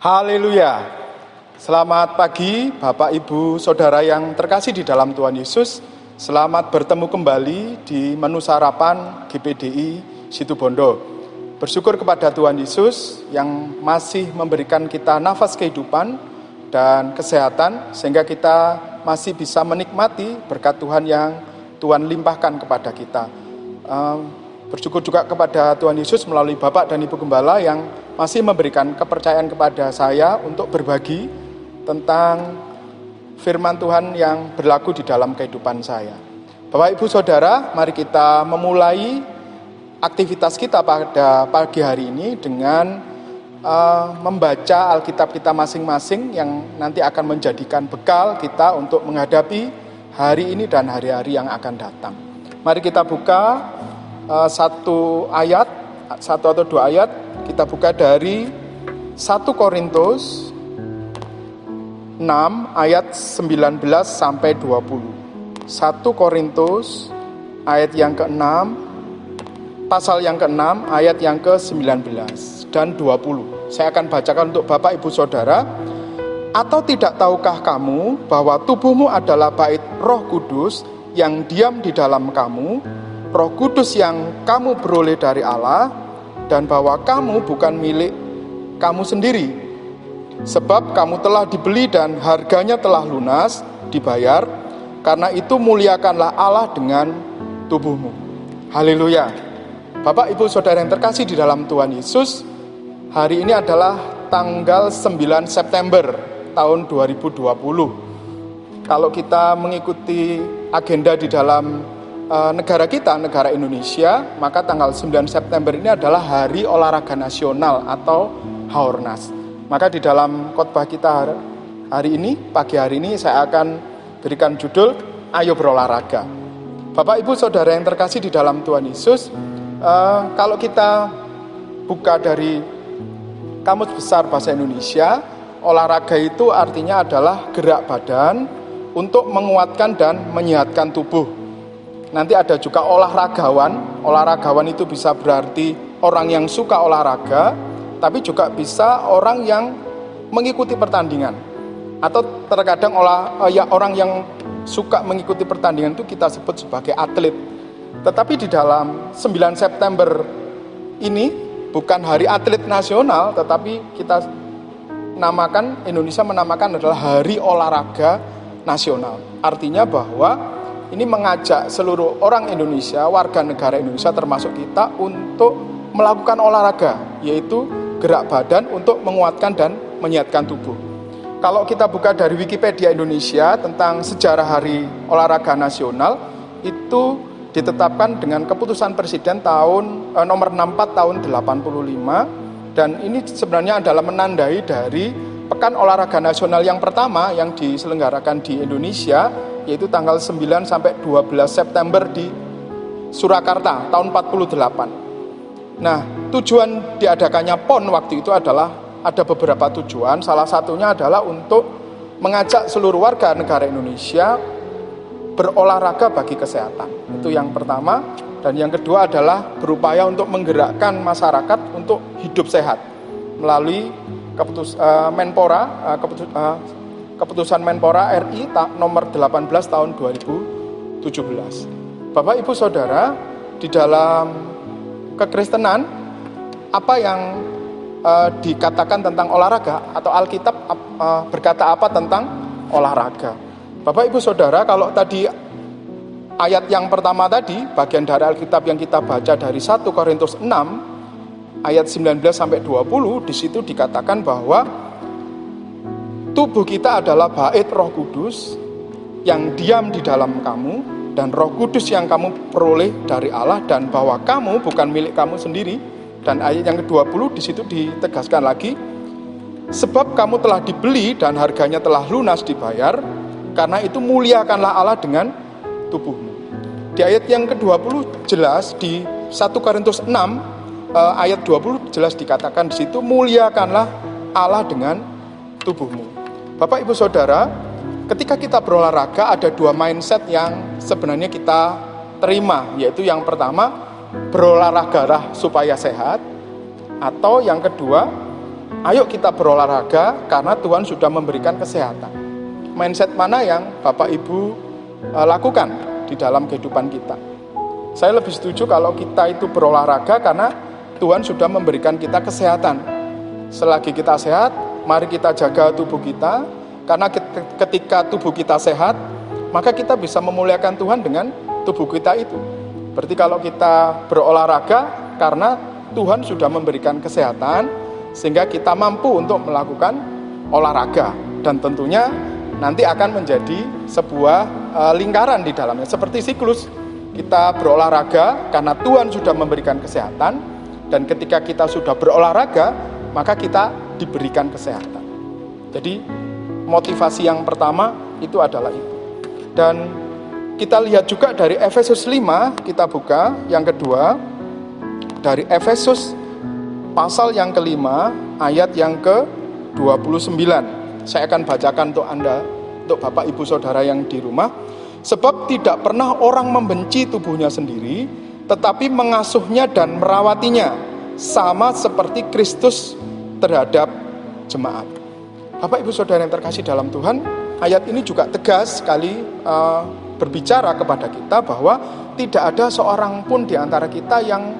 Haleluya. Selamat pagi Bapak Ibu Saudara yang terkasih di dalam Tuhan Yesus. Selamat bertemu kembali di menu sarapan GPDI Situbondo. Bersyukur kepada Tuhan Yesus yang masih memberikan kita nafas kehidupan dan kesehatan sehingga kita masih bisa menikmati berkat Tuhan yang Tuhan limpahkan kepada kita. Bersyukur juga kepada Tuhan Yesus melalui Bapak dan Ibu Gembala yang masih memberikan kepercayaan kepada saya untuk berbagi tentang firman Tuhan yang berlaku di dalam kehidupan saya. Bapak Ibu Saudara, mari kita memulai aktivitas kita pada pagi hari ini dengan membaca Alkitab kita masing-masing yang nanti akan menjadikan bekal kita untuk menghadapi hari ini dan hari-hari yang akan datang. Mari kita buka satu atau dua ayat. Kita buka dari 1 Korintus 6 ayat 19 sampai 20. 1 Korintus ayat yang ke-6, pasal yang ke-6 ayat yang ke-19 dan 20. Saya akan bacakan untuk Bapak Ibu Saudara. Atau tidak tahukah kamu bahwa tubuhmu adalah bait Roh Kudus yang diam di dalam kamu, Roh Kudus yang kamu peroleh dari Allah, dan bahwa kamu bukan milik kamu sendiri, sebab kamu telah dibeli dan harganya telah lunas, dibayar. Karena itu muliakanlah Allah dengan tubuhmu. Haleluya. Bapak Ibu Saudara yang terkasih di dalam Tuhan Yesus, hari ini adalah tanggal 9 September tahun 2020. Kalau kita mengikuti agenda di dalam negara kita, negara Indonesia, maka tanggal 9 September ini adalah Hari Olahraga Nasional atau Haornas. Maka di dalam khotbah kita hari ini, pagi hari ini, saya akan berikan judul Ayo Berolahraga. Bapak Ibu Saudara yang terkasih di dalam Tuhan Yesus, kalau kita buka dari Kamus Besar Bahasa Indonesia, olahraga itu artinya adalah gerak badan untuk menguatkan dan menyehatkan tubuh. Nanti ada juga olahragawan. Olahragawan itu bisa berarti orang yang suka olahraga, tapi juga bisa orang yang mengikuti pertandingan. Atau terkadang orang yang suka mengikuti pertandingan itu kita sebut sebagai atlet. Tetapi di dalam 9 September ini bukan hari atlet nasional, tetapi kita Indonesia menamakan adalah Hari Olahraga Nasional. Artinya bahwa ini mengajak seluruh orang Indonesia, warga negara Indonesia termasuk kita untuk melakukan olahraga, yaitu gerak badan untuk menguatkan dan menyehatkan tubuh. Kalau kita buka dari Wikipedia Indonesia tentang sejarah Hari Olahraga Nasional, itu ditetapkan dengan keputusan Presiden nomor 64 tahun 85, dan ini sebenarnya adalah menandai dari Pekan Olahraga Nasional yang pertama yang diselenggarakan di Indonesia, yaitu tanggal 9 sampai 12 September di Surakarta tahun 48. Nah, tujuan diadakannya PON waktu itu adalah ada beberapa tujuan. Salah satunya adalah untuk mengajak seluruh warga negara Indonesia berolahraga bagi kesehatan. Itu yang pertama. Dan yang kedua adalah berupaya untuk menggerakkan masyarakat untuk hidup sehat melalui Keputusan Menpora RI nomor 18 tahun 2017. Bapak Ibu Saudara, di dalam kekristenan, apa yang dikatakan tentang olahraga, atau Alkitab berkata apa tentang olahraga? Bapak Ibu Saudara, kalau tadi ayat yang pertama tadi, bagian dari Alkitab yang kita baca dari 1 Korintus 6 ayat 19 sampai 20, di situ dikatakan bahwa tubuh kita adalah bait Roh Kudus yang diam di dalam kamu, dan Roh Kudus yang kamu peroleh dari Allah, dan bahwa kamu bukan milik kamu sendiri. Dan ayat yang ke-20 di situ ditegaskan lagi, sebab kamu telah dibeli dan harganya telah lunas, dibayar. Karena itu muliakanlah Allah dengan tubuhmu. Di ayat yang ke-20 jelas, di 1 Korintus 6 ayat 20 jelas dikatakan di situ, muliakanlah Allah dengan tubuhmu. Bapak Ibu Saudara, ketika kita berolahraga ada dua mindset yang sebenarnya kita terima, yaitu yang pertama, berolahragalah supaya sehat, atau yang kedua, ayo kita berolahraga karena Tuhan sudah memberikan kesehatan. Mindset mana yang Bapak Ibu lakukan di dalam kehidupan kita? Saya lebih setuju kalau kita itu berolahraga karena Tuhan sudah memberikan kita kesehatan. Selagi kita sehat, mari kita jaga tubuh kita, karena ketika tubuh kita sehat, maka kita bisa memuliakan Tuhan dengan tubuh kita itu. Berarti kalau kita berolahraga karena Tuhan sudah memberikan kesehatan, sehingga kita mampu untuk melakukan olahraga. Dan tentunya nanti akan menjadi sebuah lingkaran di dalamnya, seperti siklus. Kita berolahraga karena Tuhan sudah memberikan kesehatan, dan ketika kita sudah berolahraga, maka kita diberikan kesehatan. Jadi motivasi yang pertama itu adalah itu. Dan kita lihat juga dari Efesus 5, kita buka yang kedua, dari Efesus pasal yang kelima, ayat yang ke-29. Saya akan bacakan untuk Anda, untuk Bapak Ibu Saudara yang di rumah. Sebab tidak pernah orang membenci tubuhnya sendiri, tetapi mengasuhnya dan merawatinya, sama seperti Kristus terhadap jemaat. Bapak Ibu Saudara yang terkasih dalam Tuhan, ayat ini juga tegas sekali berbicara kepada kita bahwa tidak ada seorang pun di antara kita yang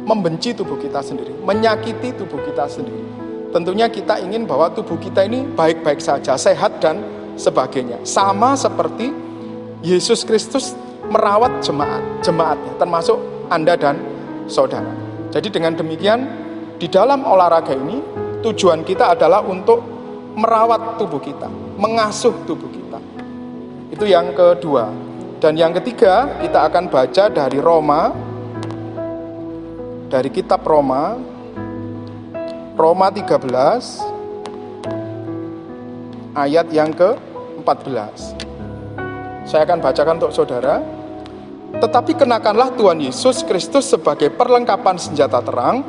membenci tubuh kita sendiri, menyakiti tubuh kita sendiri. Tentunya kita ingin bahwa tubuh kita ini baik-baik saja, sehat dan sebagainya. Sama seperti Yesus Kristus merawat jemaatnya, termasuk Anda dan saudara. Jadi dengan demikian, di dalam olahraga ini, tujuan kita adalah untuk merawat tubuh kita, mengasuh tubuh kita. Itu yang kedua. Dan yang ketiga, kita akan baca dari Roma, dari kitab Roma 13, ayat yang ke-14. Saya akan bacakan untuk saudara. Tetapi kenakanlah Tuhan Yesus Kristus sebagai perlengkapan senjata terang,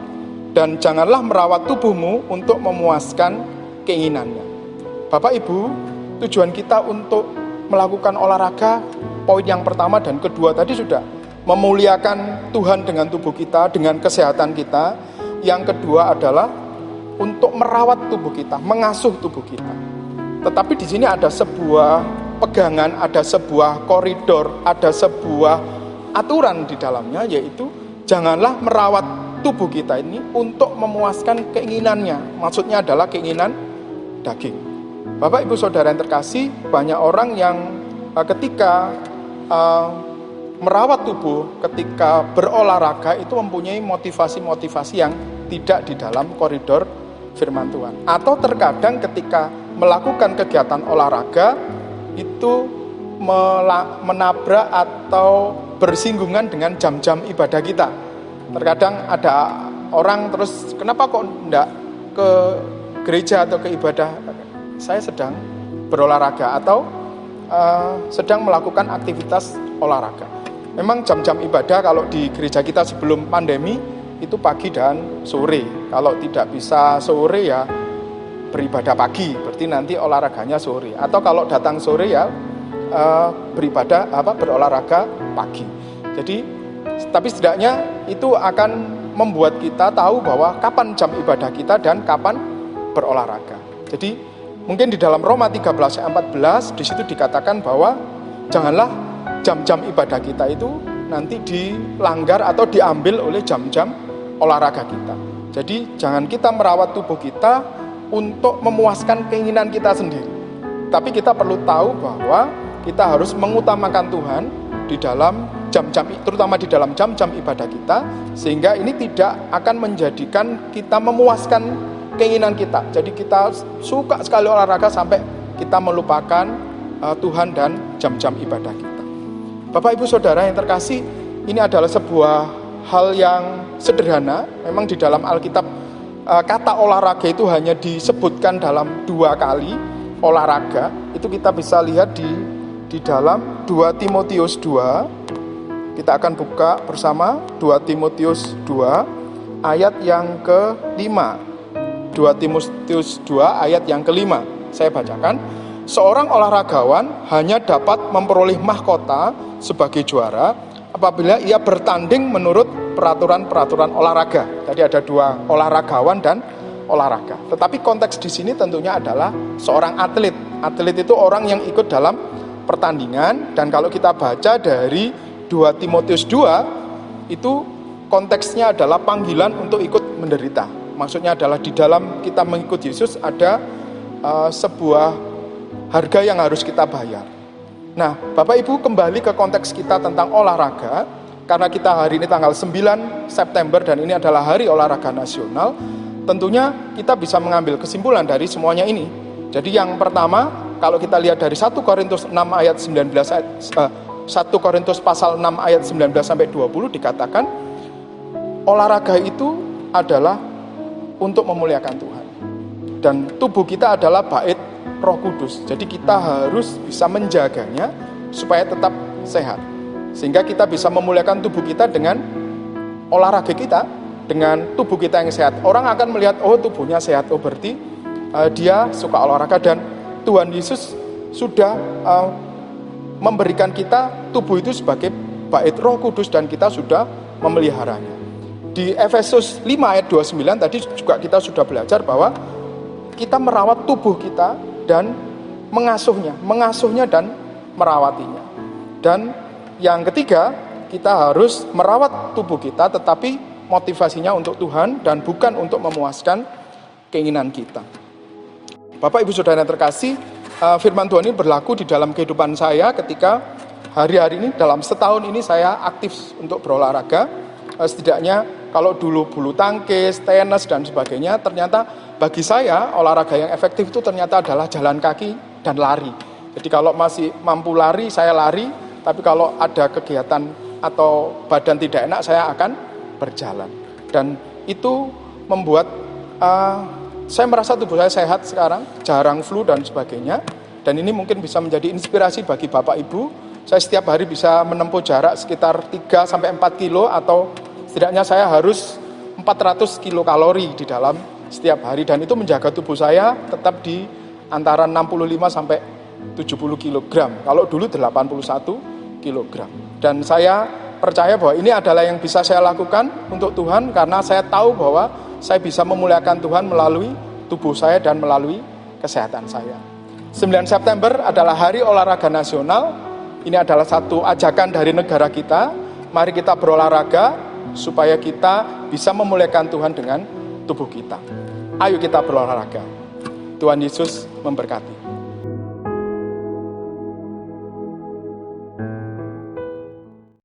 dan janganlah merawat tubuhmu untuk memuaskan keinginannya. Bapak Ibu, tujuan kita untuk melakukan olahraga, poin yang pertama dan kedua tadi sudah memuliakan Tuhan dengan tubuh kita, dengan kesehatan kita. Yang kedua adalah untuk merawat tubuh kita, mengasuh tubuh kita. Tetapi di sini ada sebuah pegangan, ada sebuah koridor, ada sebuah aturan di dalamnya, yaitu janganlah merawat tubuh kita ini untuk memuaskan keinginannya. Maksudnya adalah keinginan daging. Bapak Ibu Saudara yang terkasih, banyak orang yang ketika merawat tubuh, ketika berolahraga itu mempunyai motivasi-motivasi yang tidak di dalam koridor firman Tuhan. Atau terkadang ketika melakukan kegiatan olahraga itu menabrak atau bersinggungan dengan jam-jam ibadah kita. Terkadang ada orang terus, kenapa kok enggak ke gereja atau ke ibadah? Saya sedang berolahraga atau sedang melakukan aktivitas olahraga. Memang jam-jam ibadah kalau di gereja kita sebelum pandemi itu pagi dan sore. Kalau tidak bisa sore ya beribadah pagi, berarti nanti olahraganya sore. Atau kalau datang sore ya berolahraga pagi. Jadi, tapi setidaknya itu akan membuat kita tahu bahwa kapan jam ibadah kita dan kapan berolahraga. Jadi, mungkin di dalam Roma 13 ayat 14 di situ dikatakan bahwa janganlah jam-jam ibadah kita itu nanti dilanggar atau diambil oleh jam-jam olahraga kita. Jadi, jangan kita merawat tubuh kita untuk memuaskan keinginan kita sendiri. Tapi kita perlu tahu bahwa kita harus mengutamakan Tuhan di dalam jam-jam, terutama di dalam jam-jam ibadah kita, sehingga ini tidak akan menjadikan kita memuaskan keinginan kita. Jadi kita suka sekali olahraga sampai kita melupakan Tuhan dan jam-jam ibadah kita. Bapak Ibu Saudara yang terkasih, ini adalah sebuah hal yang sederhana. Memang di dalam Alkitab kata olahraga itu hanya disebutkan dalam 2 kali olahraga. Itu kita bisa lihat di dalam 2 Timotius 2. Kita akan buka bersama 2 Timotius 2 ayat yang ke-5. 2 Timotius 2 ayat yang ke-5. Saya bacakan. Seorang olahragawan hanya dapat memperoleh mahkota sebagai juara apabila ia bertanding menurut peraturan-peraturan olahraga. Tadi ada 2, olahragawan dan olahraga. Tetapi konteks di sini tentunya adalah seorang atlet. Atlet itu orang yang ikut dalam pertandingan, dan kalau kita baca dari 2 Timotius 2 itu konteksnya adalah panggilan untuk ikut menderita. Maksudnya adalah di dalam kita mengikut Yesus ada sebuah harga yang harus kita bayar. Nah, Bapak Ibu, kembali ke konteks kita tentang olahraga, karena kita hari ini tanggal 9 September dan ini adalah hari olahraga nasional, tentunya kita bisa mengambil kesimpulan dari semuanya ini. Jadi yang pertama, kalau kita lihat dari 1 Korintus 6 ayat 19 1 Korintus pasal 6 ayat 19 sampai 20 dikatakan olahraga itu adalah untuk memuliakan Tuhan. Dan tubuh kita adalah bait Roh Kudus. Jadi kita harus bisa menjaganya supaya tetap sehat. Sehingga kita bisa memuliakan tubuh kita dengan olahraga kita, dengan tubuh kita yang sehat. Orang akan melihat, oh tubuhnya sehat, oh berarti dia suka olahraga, dan Tuhan Yesus sudah memberikan kita tubuh itu sebagai bait Roh Kudus dan kita sudah memeliharanya. Di Efesus 5 ayat 29 tadi juga kita sudah belajar bahwa kita merawat tubuh kita dan mengasuhnya dan merawatinya. Dan yang ketiga, kita harus merawat tubuh kita tetapi motivasinya untuk Tuhan dan bukan untuk memuaskan keinginan kita. Bapak Ibu Saudara yang terkasih, firman Tuhan ini berlaku di dalam kehidupan saya ketika hari-hari ini, dalam setahun ini saya aktif untuk berolahraga. Setidaknya kalau dulu bulu tangkis, tenis dan sebagainya, ternyata bagi saya olahraga yang efektif itu ternyata adalah jalan kaki dan lari. Jadi kalau masih mampu lari, saya lari, tapi kalau ada kegiatan atau badan tidak enak, saya akan berjalan. Dan itu membuat saya merasa tubuh saya sehat sekarang, jarang flu dan sebagainya. Dan ini mungkin bisa menjadi inspirasi bagi Bapak Ibu. Saya setiap hari bisa menempuh jarak sekitar 3-4 kilo, atau setidaknya saya harus 400 kilokalori di dalam setiap hari. Dan itu menjaga tubuh saya tetap di antara 65 sampai 70 kilogram. Kalau dulu 81 kilogram. Dan saya percaya bahwa ini adalah yang bisa saya lakukan untuk Tuhan, karena saya tahu bahwa saya bisa memuliakan Tuhan melalui tubuh saya dan melalui kesehatan saya. 9 September adalah Hari Olahraga Nasional. Ini adalah satu ajakan dari negara kita. Mari kita berolahraga supaya kita bisa memuliakan Tuhan dengan tubuh kita. Ayo kita berolahraga. Tuhan Yesus memberkati.